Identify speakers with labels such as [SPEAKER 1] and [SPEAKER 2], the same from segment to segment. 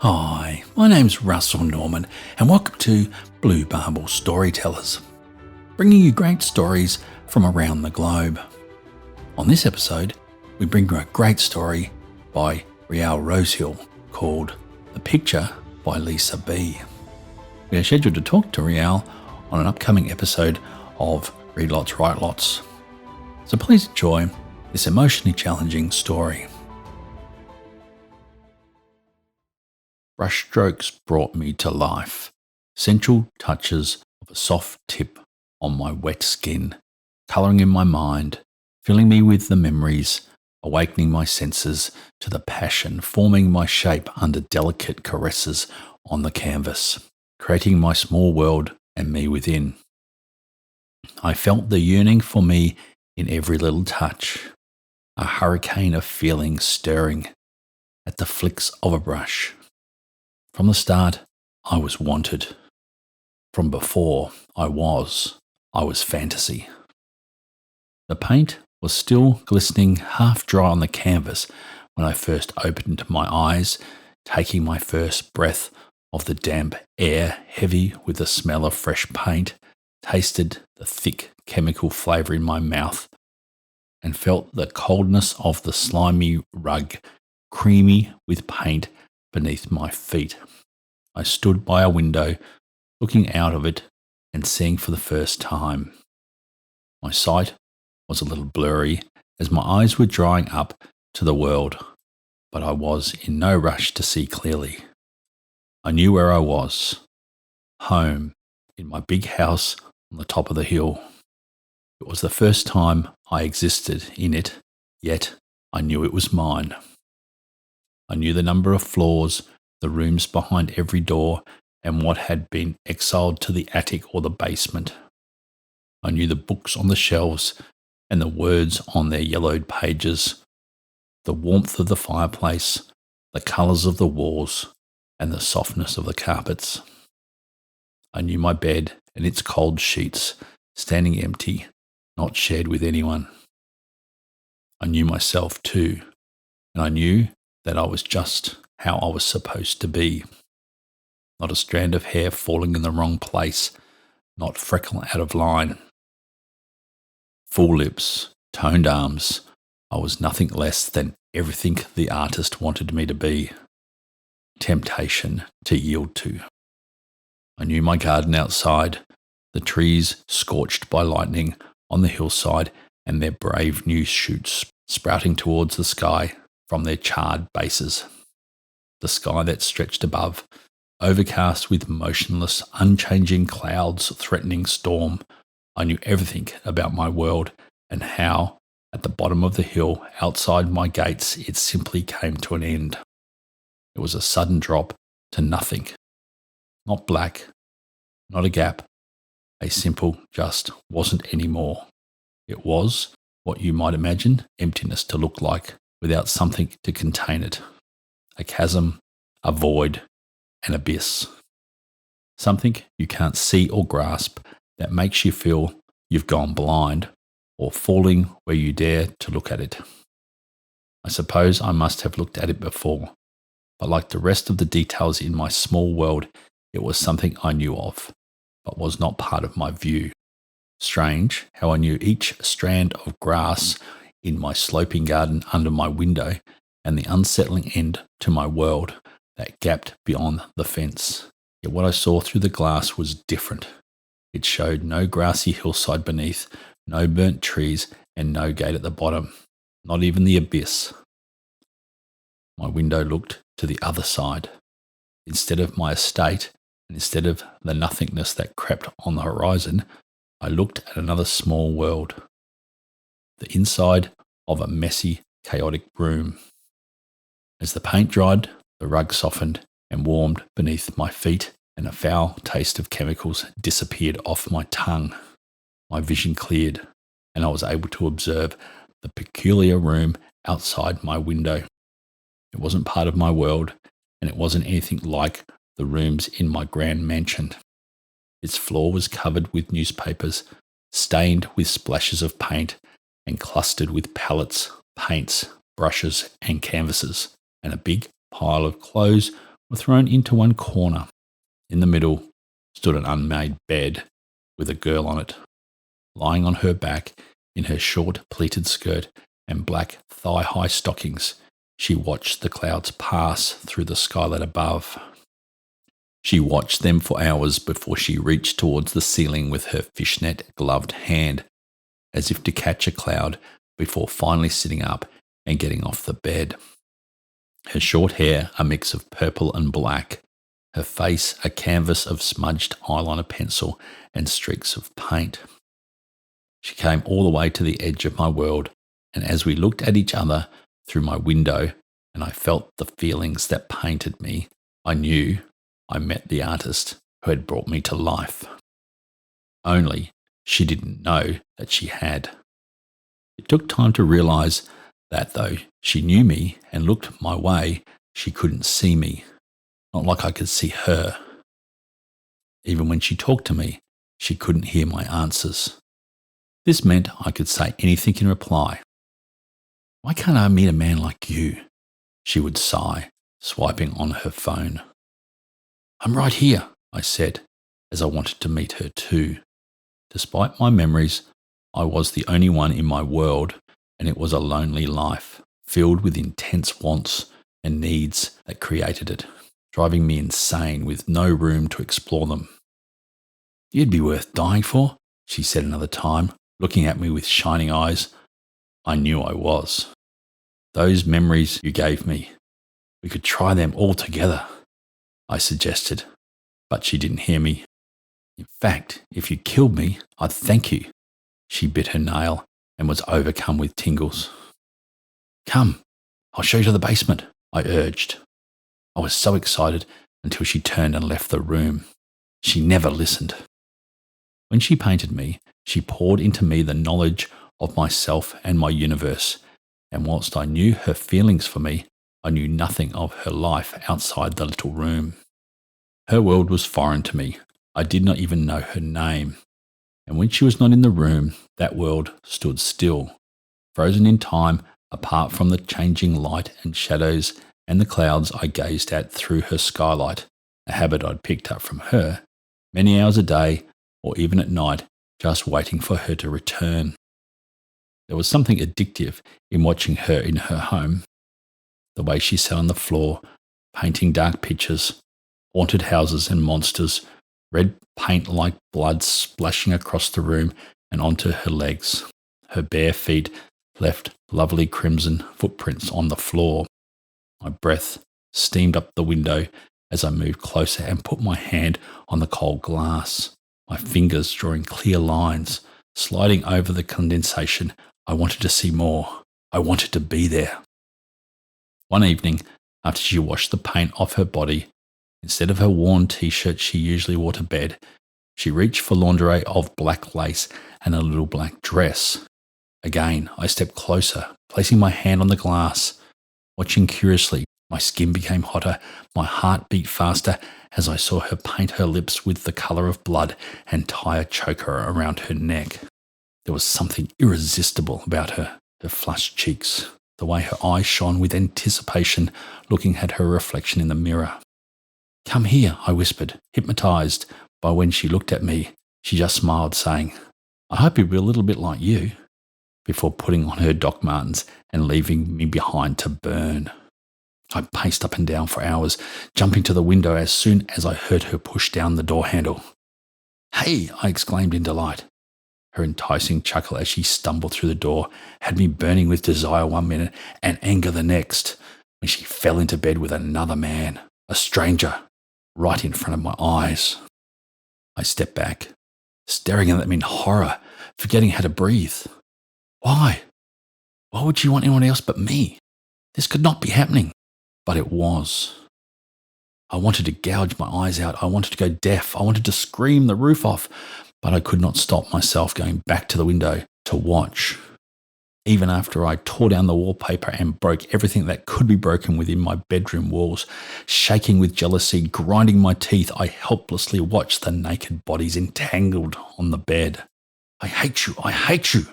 [SPEAKER 1] Hi, my name's Russell Norman and welcome to Blue Barbel Storytellers, bringing you great stories from around the globe. On this episode, we bring you a great story by Riel Rosehill called The Picture by Lisa B. We are scheduled to talk to Riel on an upcoming episode of Read Lots, Write Lots. So please enjoy this emotionally challenging story. Brushstrokes brought me to life, sensual touches of a soft tip on my wet skin, colouring in my mind, filling me with the memories, awakening my senses to the passion, forming my shape under delicate caresses on the canvas, creating my small world and me within. I felt the yearning for me in every little touch, a hurricane of feeling stirring at the flicks of a brush. From the start, I was wanted. From before, I was fantasy. The paint was still glistening half dry on the canvas when I first opened my eyes, taking my first breath of the damp air heavy with the smell of fresh paint, tasted the thick chemical flavour in my mouth, and felt the coldness of the slimy rug, creamy with paint, beneath my feet. I stood by a window, looking out of it and seeing for the first time. My sight was a little blurry as my eyes were drying up to the world, but I was in no rush to see clearly. I knew where I was, home, in my big house on the top of the hill. It was the first time I existed in it, yet I knew it was mine. I knew the number of floors, the rooms behind every door, and what had been exiled to the attic or the basement. I knew the books on the shelves and the words on their yellowed pages, the warmth of the fireplace, the colours of the walls, and the softness of the carpets. I knew my bed and its cold sheets, standing empty, not shared with anyone. I knew myself too, and I knew that I was just how I was supposed to be. Not a strand of hair falling in the wrong place, not freckle out of line. Full lips, toned arms, I was nothing less than everything the artist wanted me to be. Temptation to yield to. I knew my garden outside, the trees scorched by lightning on the hillside and their brave new shoots sprouting towards the sky from their charred bases. The sky that stretched above, overcast with motionless, unchanging clouds threatening storm. I knew everything about my world and how, at the bottom of the hill outside my gates, it simply came to an end. It was a sudden drop to nothing. Not black, not a gap, a simple just wasn't anymore. It was what you might imagine emptiness to look like, without something to contain it. A chasm, a void, an abyss. Something you can't see or grasp that makes you feel you've gone blind or falling where you dare to look at it. I suppose I must have looked at it before, but like the rest of the details in my small world, it was something I knew of, but was not part of my view. Strange how I knew each strand of grass in my sloping garden under my window and the unsettling end to my world that gapped beyond the fence. Yet what I saw through the glass was different. It showed no grassy hillside beneath, no burnt trees, and no gate at the bottom, not even the abyss. My window looked to the other side. Instead of my estate, and instead of the nothingness that crept on the horizon, I looked at another small world. The inside of a messy, chaotic room. As the paint dried, the rug softened and warmed beneath my feet, and a foul taste of chemicals disappeared off my tongue. My vision cleared, and I was able to observe the peculiar room outside my window. It wasn't part of my world, and it wasn't anything like the rooms in my grand mansion. Its floor was covered with newspapers, stained with splashes of paint, and clustered with palettes, paints, brushes, and canvases, and a big pile of clothes were thrown into one corner. In the middle stood an unmade bed with a girl on it. Lying on her back in her short pleated skirt and black thigh-high stockings, she watched the clouds pass through the skylight above. She watched them for hours before she reached towards the ceiling with her fishnet-gloved hand, as if to catch a cloud before finally sitting up and getting off the bed. Her short hair a mix of purple and black, her face a canvas of smudged eyeliner pencil and streaks of paint. She came all the way to the edge of my world, and as we looked at each other through my window and I felt the feelings that painted me, I knew I met the artist who had brought me to life. Only she didn't know that she had. It took time to realise that though she knew me and looked my way, she couldn't see me, not like I could see her. Even when she talked to me, she couldn't hear my answers. This meant I could say anything in reply. "Why can't I meet a man like you?" she would sigh, swiping on her phone. "I'm right here," I said, as I wanted to meet her too. Despite my memories, I was the only one in my world, and it was a lonely life, filled with intense wants and needs that created it, driving me insane with no room to explore them. "You'd be worth dying for," she said another time, looking at me with shining eyes. I knew I was. "Those memories you gave me, we could try them all together," I suggested, but she didn't hear me. "In fact, if you killed me, I'd thank you." She bit her nail and was overcome with tingles. "Come, I'll show you to the basement," I urged. I was so excited until she turned and left the room. She never listened. When she painted me, she poured into me the knowledge of myself and my universe, and whilst I knew her feelings for me, I knew nothing of her life outside the little room. Her world was foreign to me. I did not even know her name. And when she was not in the room, that world stood still, frozen in time, apart from the changing light and shadows and the clouds I gazed at through her skylight, a habit I'd picked up from her, many hours a day or even at night, just waiting for her to return. There was something addictive in watching her in her home, the way she sat on the floor, painting dark pictures, haunted houses and monsters, red paint like blood splashing across the room and onto her legs. Her bare feet left lovely crimson footprints on the floor. My breath steamed up the window as I moved closer and put my hand on the cold glass, my fingers drawing clear lines, sliding over the condensation. I wanted to see more. I wanted to be there. One evening, after she washed the paint off her body, instead of her worn t-shirt she usually wore to bed, she reached for lingerie of black lace and a little black dress. Again, I stepped closer, placing my hand on the glass. Watching curiously, my skin became hotter, my heart beat faster as I saw her paint her lips with the colour of blood and tie a choker around her neck. There was something irresistible about her flushed cheeks, the way her eyes shone with anticipation looking at her reflection in the mirror. "Come here," I whispered, hypnotised by when she looked at me. She just smiled, saying, "I hope he'll be a little bit like you," before putting on her Doc Martens and leaving me behind to burn. I paced up and down for hours, jumping to the window as soon as I heard her push down the door handle. "Hey!" I exclaimed in delight. Her enticing chuckle as she stumbled through the door had me burning with desire one minute and anger the next, when she fell into bed with another man, a stranger, right in front of my eyes. I stepped back, staring at them in horror, forgetting how to breathe. Why? Why would she want anyone else but me? This could not be happening. But it was. I wanted to gouge my eyes out. I wanted to go deaf. I wanted to scream the roof off. But I could not stop myself going back to the window to watch. Even after I tore down the wallpaper and broke everything that could be broken within my bedroom walls, shaking with jealousy, grinding my teeth, I helplessly watched the naked bodies entangled on the bed. "I hate you! I hate you!"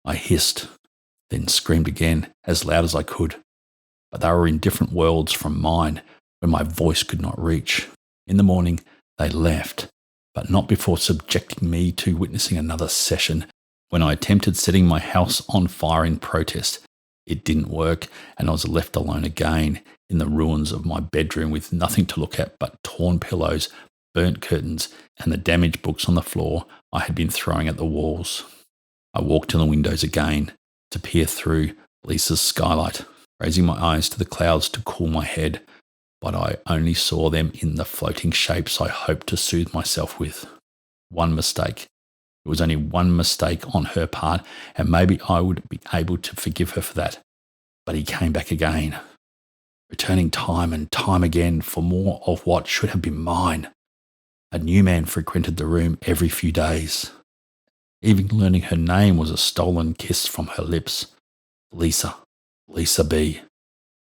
[SPEAKER 1] I hissed, then screamed again as loud as I could. But they were in different worlds from mine, where my voice could not reach. In the morning, they left, but not before subjecting me to witnessing another session when I attempted setting my house on fire in protest. It didn't work, and I was left alone again in the ruins of my bedroom with nothing to look at but torn pillows, burnt curtains, and the damaged books on the floor I had been throwing at the walls. I walked to the windows again to peer through Lisa's skylight, raising my eyes to the clouds to cool my head, but I only saw them in the floating shapes I hoped to soothe myself with. One mistake. It was only one mistake on her part, and maybe I would be able to forgive her for that. But he came back again, returning time and time again for more of what should have been mine. A new man frequented the room every few days. Even learning her name was a stolen kiss from her lips. Lisa, Lisa B,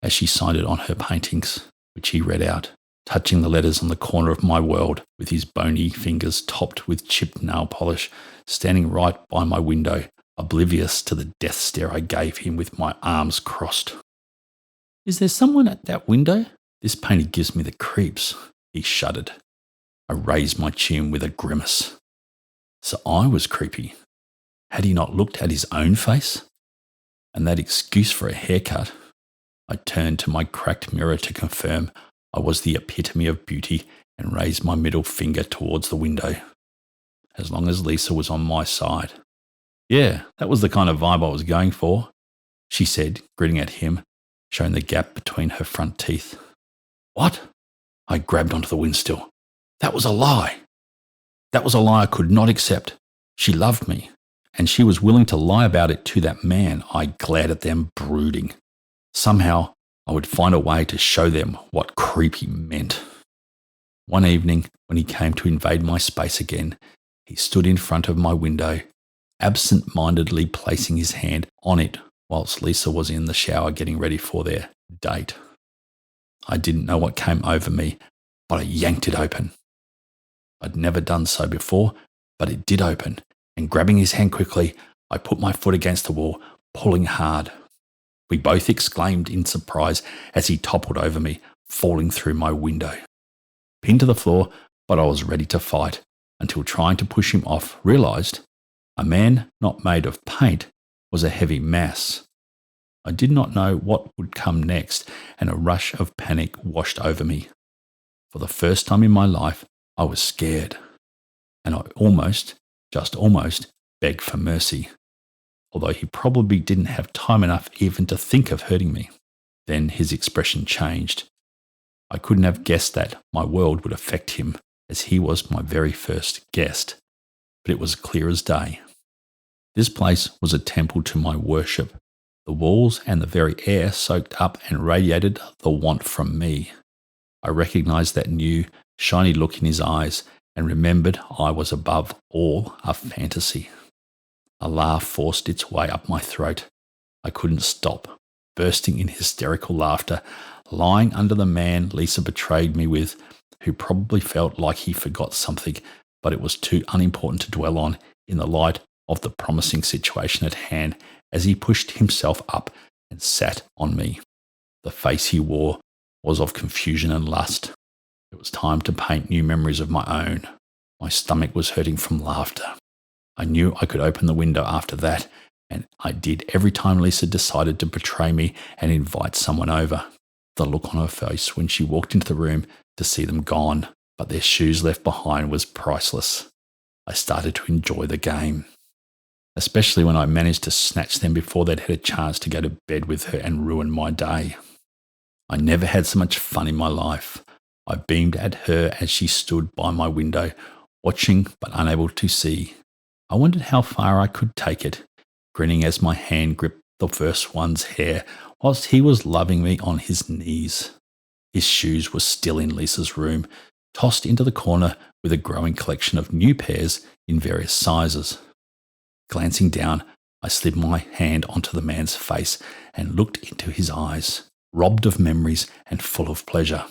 [SPEAKER 1] as she signed it on her paintings, which he read out, touching the letters on the corner of my world with his bony fingers topped with chipped nail polish, standing right by my window, oblivious to the death stare I gave him with my arms crossed. "Is there someone at that window? This painting gives me the creeps," he shuddered. I raised my chin with a grimace. So I was creepy. Had he not looked at his own face? And that excuse for a haircut? I turned to my cracked mirror to confirm I was the epitome of beauty and raised my middle finger towards the window. As long as Lisa was on my side. "Yeah, that was the kind of vibe I was going for," she said, grinning at him, showing the gap between her front teeth. "What?" I grabbed onto the windsill. That was a lie. That was a lie I could not accept. She loved me, and she was willing to lie about it to that man. I glared at them, brooding. Somehow, I would find a way to show them what creepy meant. One evening, when he came to invade my space again, he stood in front of my window, absent-mindedly placing his hand on it whilst Lisa was in the shower getting ready for their date. I didn't know what came over me, but I yanked it open. I'd never done so before, but it did open, and grabbing his hand quickly, I put my foot against the wall, pulling hard. We both exclaimed in surprise as he toppled over me, falling through my window. Pinned to the floor, but I was ready to fight, until trying to push him off, realised a man not made of paint was a heavy mass. I did not know what would come next, and a rush of panic washed over me. For the first time in my life, I was scared, and I just almost, begged for mercy, although he probably didn't have time enough even to think of hurting me. Then his expression changed. I couldn't have guessed that my world would affect him, as he was my very first guest, but it was clear as day. This place was a temple to my worship. The walls and the very air soaked up and radiated the want from me. I recognized that new, shiny look in his eyes and remembered I was above all a fantasy. A laugh forced its way up my throat. I couldn't stop, bursting in hysterical laughter, lying under the man Lisa betrayed me with, who probably felt like he forgot something, but it was too unimportant to dwell on in the light of the promising situation at hand as he pushed himself up and sat on me. The face he wore was of confusion and lust. It was time to paint new memories of my own. My stomach was hurting from laughter. I knew I could open the window after that, and I did every time Lisa decided to betray me and invite someone over. The look on her face when she walked into the room to see them gone, but their shoes left behind, was priceless. I started to enjoy the game, especially when I managed to snatch them before they'd had a chance to go to bed with her and ruin my day. I never had so much fun in my life. I beamed at her as she stood by my window, watching but unable to see. I wondered how far I could take it, grinning as my hand gripped the first one's hair whilst he was loving me on his knees. His shoes were still in Lisa's room, tossed into the corner with a growing collection of new pairs in various sizes. Glancing down, I slid my hand onto the man's face and looked into his eyes, robbed of memories and full of pleasure.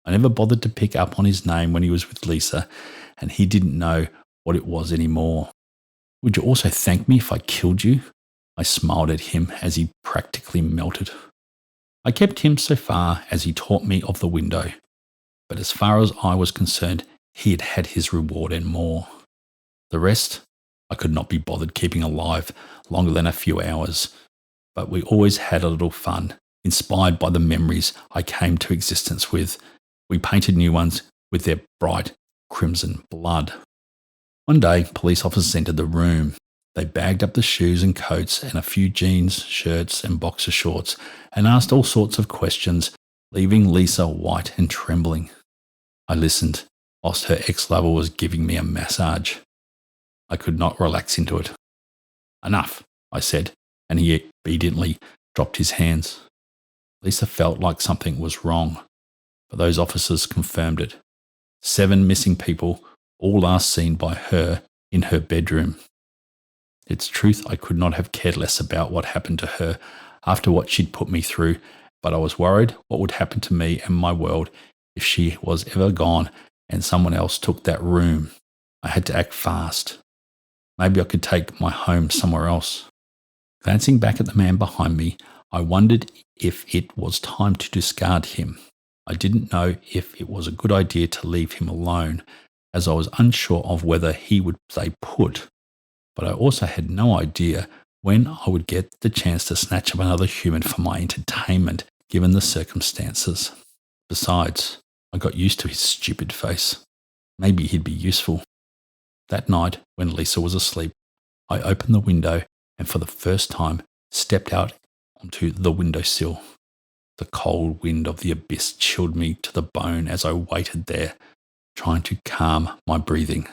[SPEAKER 1] I never bothered to pick up on his name when he was with Lisa, and he didn't know what it was anymore. "Would you also thank me if I killed you?" I smiled at him as he practically melted. I kept him so far as he taught me of the window, but as far as I was concerned, he had had his reward and more. The rest, I could not be bothered keeping alive longer than a few hours, but we always had a little fun, inspired by the memories I came to existence with. We painted new ones with their bright crimson blood. One day, police officers entered the room. They bagged up the shoes and coats and a few jeans, shirts and boxer shorts and asked all sorts of questions, leaving Lisa white and trembling. I listened whilst her ex-lover was giving me a massage. I could not relax into it. "Enough," I said, and he obediently dropped his hands. Lisa felt like something was wrong, but those officers confirmed it. 7 missing people, all last seen by her in her bedroom. It's truth, I could not have cared less about what happened to her after what she'd put me through, but I was worried what would happen to me and my world if she was ever gone and someone else took that room. I had to act fast. Maybe I could take my home somewhere else. Glancing back at the man behind me, I wondered if it was time to discard him. I didn't know if it was a good idea to leave him alone, as I was unsure of whether he would stay put. But I also had no idea when I would get the chance to snatch up another human for my entertainment, given the circumstances. Besides, I got used to his stupid face. Maybe he'd be useful. That night, when Lisa was asleep, I opened the window and for the first time stepped out onto the windowsill. The cold wind of the abyss chilled me to the bone as I waited there, trying to calm my breathing.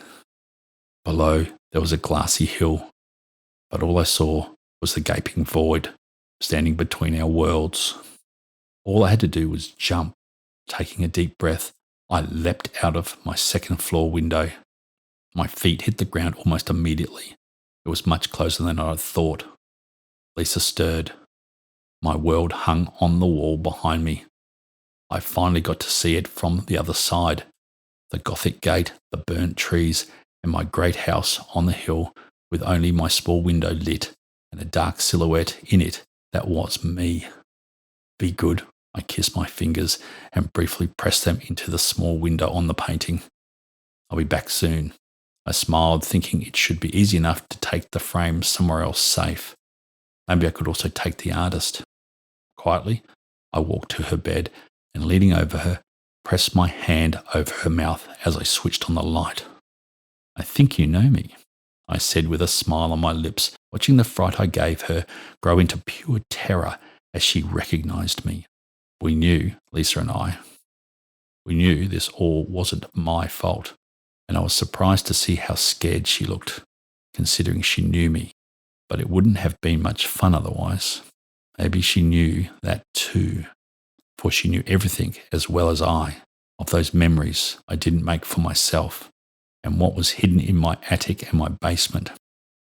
[SPEAKER 1] Below, there was a glassy hill, but all I saw was the gaping void standing between our worlds. All I had to do was jump. Taking a deep breath, I leapt out of my second-floor window. My feet hit the ground almost immediately. It was much closer than I had thought. Lisa stirred. My world hung on the wall behind me. I finally got to see it from the other side. The Gothic gate, the burnt trees, and my great house on the hill with only my small window lit and a dark silhouette in it that was me. Be good. I kissed my fingers and briefly pressed them into the small window on the painting. I'll be back soon. I smiled, thinking it should be easy enough to take the frame somewhere else safe. Maybe I could also take the artist. Quietly, I walked to her bed and, leaning over her, pressed my hand over her mouth as I switched on the light. "I think you know me," I said with a smile on my lips, watching the fright I gave her grow into pure terror as she recognized me. We knew, Lisa and I. We knew this all wasn't my fault, and I was surprised to see how scared she looked, considering she knew me, but it wouldn't have been much fun otherwise. Maybe she knew that too, for she knew everything as well as I, of those memories I didn't make for myself, and what was hidden in my attic and my basement.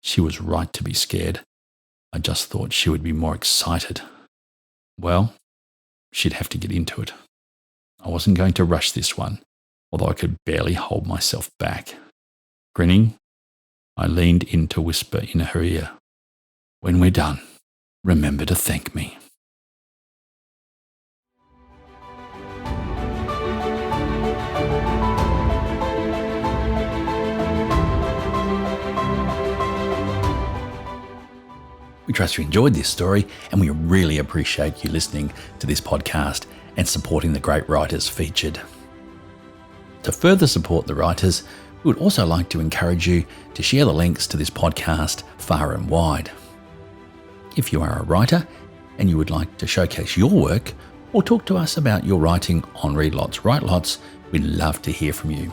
[SPEAKER 1] She was right to be scared. I just thought she would be more excited. Well, she'd have to get into it. I wasn't going to rush this one, although I could barely hold myself back. Grinning, I leaned in to whisper in her ear, "When we're done, remember to thank me." We trust you enjoyed this story, and we really appreciate you listening to this podcast and supporting the great writers featured. To further support the writers, we would also like to encourage you to share the links to this podcast far and wide. If you are a writer and you would like to showcase your work or talk to us about your writing on Read Lots, Write Lots, we'd love to hear from you.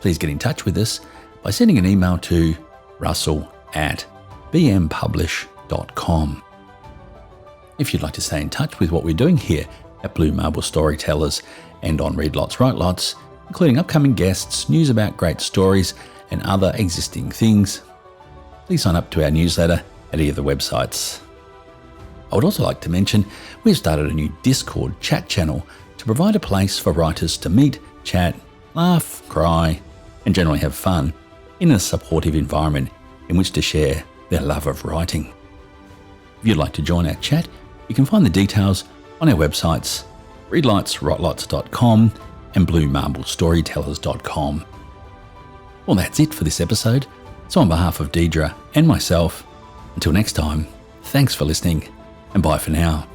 [SPEAKER 1] Please get in touch with us by sending an email to russell@bmpublish.com. If you'd like to stay in touch with what we're doing here at Blue Marble Storytellers and on Read Lots, Write Lots, including upcoming guests, news about great stories, and other existing things, please sign up to our newsletter at either of the websites. I would also like to mention we've started a new Discord chat channel to provide a place for writers to meet, chat, laugh, cry, and generally have fun in a supportive environment in which to share their love of writing. If you'd like to join our chat, you can find the details on our websites readlightswritelots.com and bluemarble.storytellers.com. Well, that's it for this episode. So on behalf of Deidre and myself, until next time, thanks for listening and bye for now.